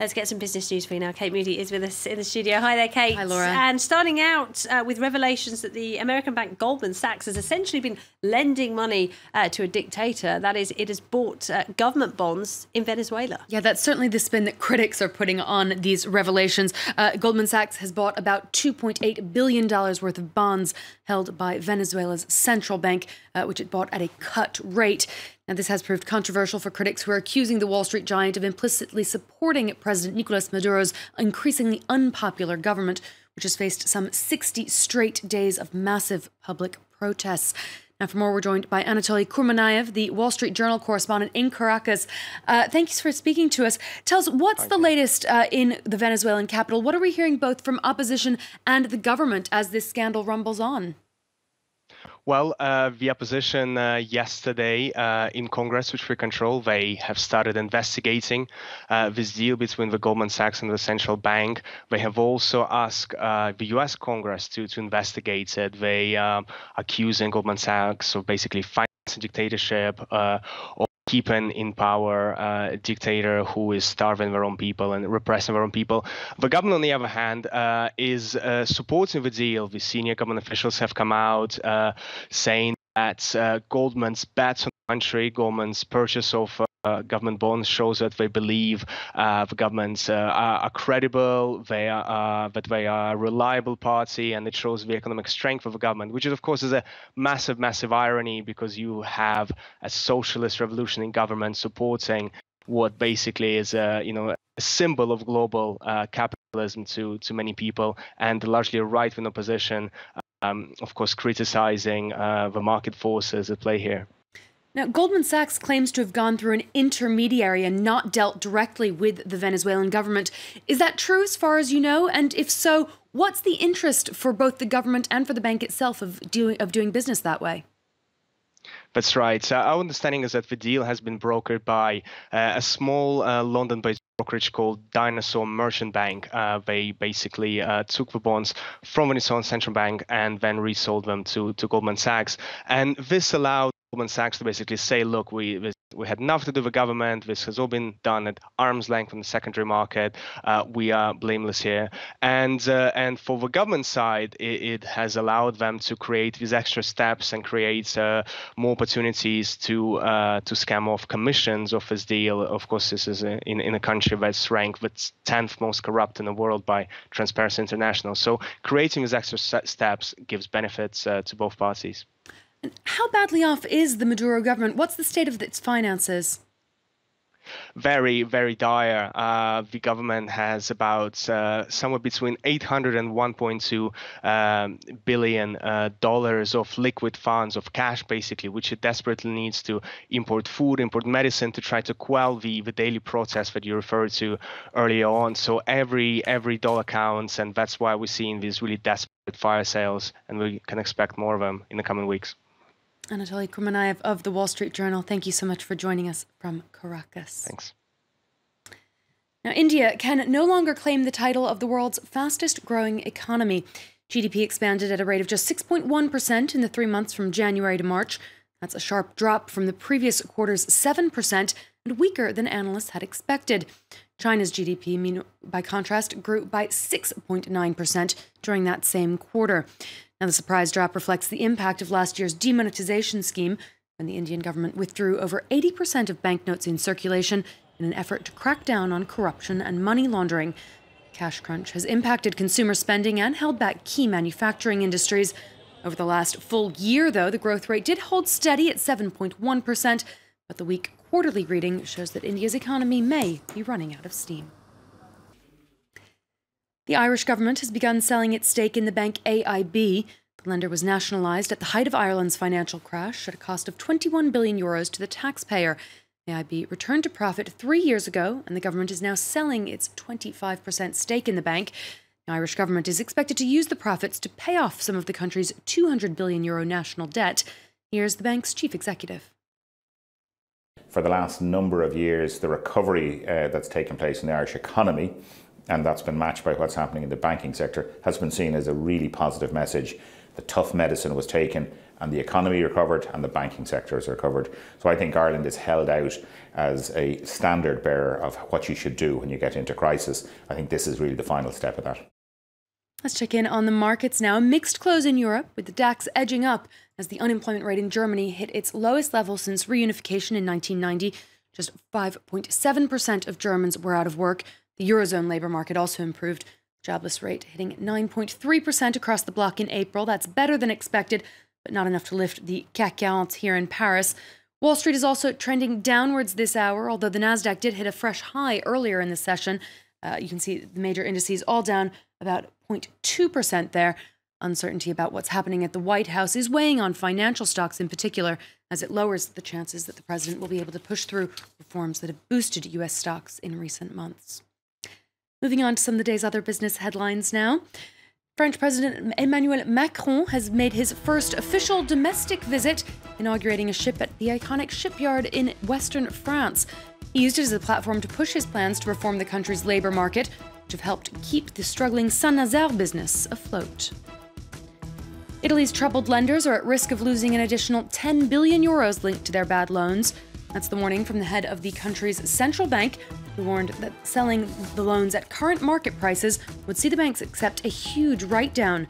Let's get some business news for you now. Kate Moody is with us in the studio. Hi there, Kate. Hi, Laura. And starting out with revelations that the American bank Goldman Sachs has essentially been lending money to a dictator. That is, it has bought government bonds in Venezuela. Yeah, that's certainly the spin that critics are putting on these revelations. Goldman Sachs has bought about $2.8 billion worth of bonds held by Venezuela's central bank, which it bought at a cut rate. Now, this has proved controversial for critics who are accusing the Wall Street giant of implicitly supporting President Nicolas Maduro's increasingly unpopular government, which has faced some 60 straight days of massive public protests. Now, for more, we're joined by Anatoly Kurmanaev, the Wall Street Journal correspondent in Caracas. Thanks for speaking to us. Tell us, what's the latest in the Venezuelan capital? What are we hearing both from opposition and the government as this scandal rumbles on? Well, the opposition yesterday in Congress, which we control, they have started investigating this deal between the Goldman Sachs and the central bank. They have also asked the U.S. Congress to investigate it. They are accusing Goldman Sachs of basically financing dictatorship, or keeping in power a dictator who is starving their own people and repressing their own people. The government, on the other hand, is supporting the deal. The senior government officials have come out saying that Goldman's bets on the country, Goldman's purchase of government bonds shows that they believe the governments are credible, that they are a reliable party, and it shows the economic strength of the government, which is, of course, is a massive irony, because you have a socialist revolution in government supporting what basically is a symbol of global capitalism to many people, and largely a right-wing opposition, of course, criticizing the market forces at play here. Now, Goldman Sachs claims to have gone through an intermediary and not dealt directly with the Venezuelan government. Is that true as far as you know? And if so, what's the interest for both the government and for the bank itself of doing business that way? That's right. Our understanding is that the deal has been brokered by a small London-based brokerage called Dinosaur Merchant Bank. They basically took the bonds from Venezuelan central bank and then resold them to Goldman Sachs. And this allowed Goldman Sachs to basically say, look, we had nothing to do with the government. This has all been done at arm's length from the secondary market. We are blameless here. And for the government side, it has allowed them to create these extra steps and create more opportunities to scam off commissions of this deal. Of course, this is in a country that's ranked the 10th most corrupt in the world by Transparency International. So creating these extra steps gives benefits to both parties. And how badly off is the Maduro government? What's the state of its finances? Very, very dire. The government has about somewhere between $800 and $1.2 billion of liquid funds, of cash, basically, which it desperately needs to import food, import medicine, to try to quell the daily protests that you referred to earlier on. So every dollar counts, and that's why we're seeing these really desperate fire sales, and we can expect more of them in the coming weeks. Anatoly Kurmanaev of the Wall Street Journal, thank you so much for joining us from Caracas. Thanks. Now, India can no longer claim the title of the world's fastest growing economy. GDP expanded at a rate of just 6.1% in the 3 months from January to March. That's a sharp drop from the previous quarter's 7% and weaker than analysts had expected. China's GDP, by contrast, grew by 6.9% during that same quarter. Now, the surprise drop reflects the impact of last year's demonetization scheme, when the Indian government withdrew over 80% of banknotes in circulation in an effort to crack down on corruption and money laundering. Cash crunch has impacted consumer spending and held back key manufacturing industries. Over the last full year, though, the growth rate did hold steady at 7.1%, but the weak quarterly reading shows that India's economy may be running out of steam. The Irish government has begun selling its stake in the bank AIB. The lender was nationalised at the height of Ireland's financial crash at a cost of €21 billion to the taxpayer. AIB returned to profit 3 years ago, and the government is now selling its 25% stake in the bank. The Irish government is expected to use the profits to pay off some of the country's €200 billion national debt. Here's the bank's chief executive. For the last number of years, the recovery that's taken place in the Irish economy, and that's been matched by what's happening in the banking sector, has been seen as a really positive message. The tough medicine was taken, and the economy recovered and the banking sector has recovered. So I think Ireland is held out as a standard bearer of what you should do when you get into crisis. I think this is really the final step of that. Let's check in on the markets now. A mixed close in Europe, with the DAX edging up as the unemployment rate in Germany hit its lowest level since reunification in 1990. Just 5.7% of Germans were out of work. The Eurozone labour market also improved. Jobless rate hitting 9.3% across the bloc in April. That's better than expected, but not enough to lift the CAC 40 here in Paris. Wall Street is also trending downwards this hour, although the Nasdaq did hit a fresh high earlier in the session. You can see the major indices all down about 0.2% there. Uncertainty about what's happening at the White House is weighing on financial stocks in particular, as it lowers the chances that the president will be able to push through reforms that have boosted U.S. stocks in recent months. Moving on to some of the day's other business headlines now. French President Emmanuel Macron has made his first official domestic visit, inaugurating a ship at the iconic shipyard in western France. He used it as a platform to push his plans to reform the country's labour market, which have helped keep the struggling Saint-Nazaire business afloat. Italy's troubled lenders are at risk of losing an additional 10 billion euros linked to their bad loans. That's the warning from the head of the country's central bank, who warned that selling the loans at current market prices would see the banks accept a huge write-down.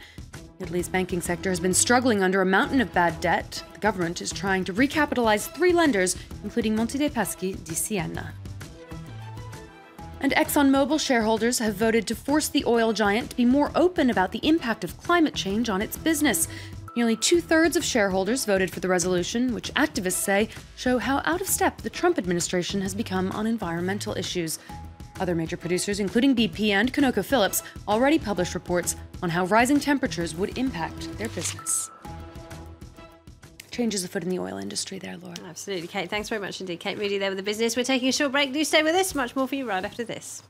Italy's banking sector has been struggling under a mountain of bad debt. The government is trying to recapitalize 3 lenders, including Monte dei Paschi di Siena. And ExxonMobil shareholders have voted to force the oil giant to be more open about the impact of climate change on its business. Nearly 2/3 of shareholders voted for the resolution, which activists say show how out of step the Trump administration has become on environmental issues. Other major producers, including BP and ConocoPhillips, already published reports on how rising temperatures would impact their business. Changes afoot in the oil industry there, Laura. Absolutely, Kate. Thanks very much indeed. Kate Moody there with the business. We're taking a short break. Do stay with us. Much more for you right after this.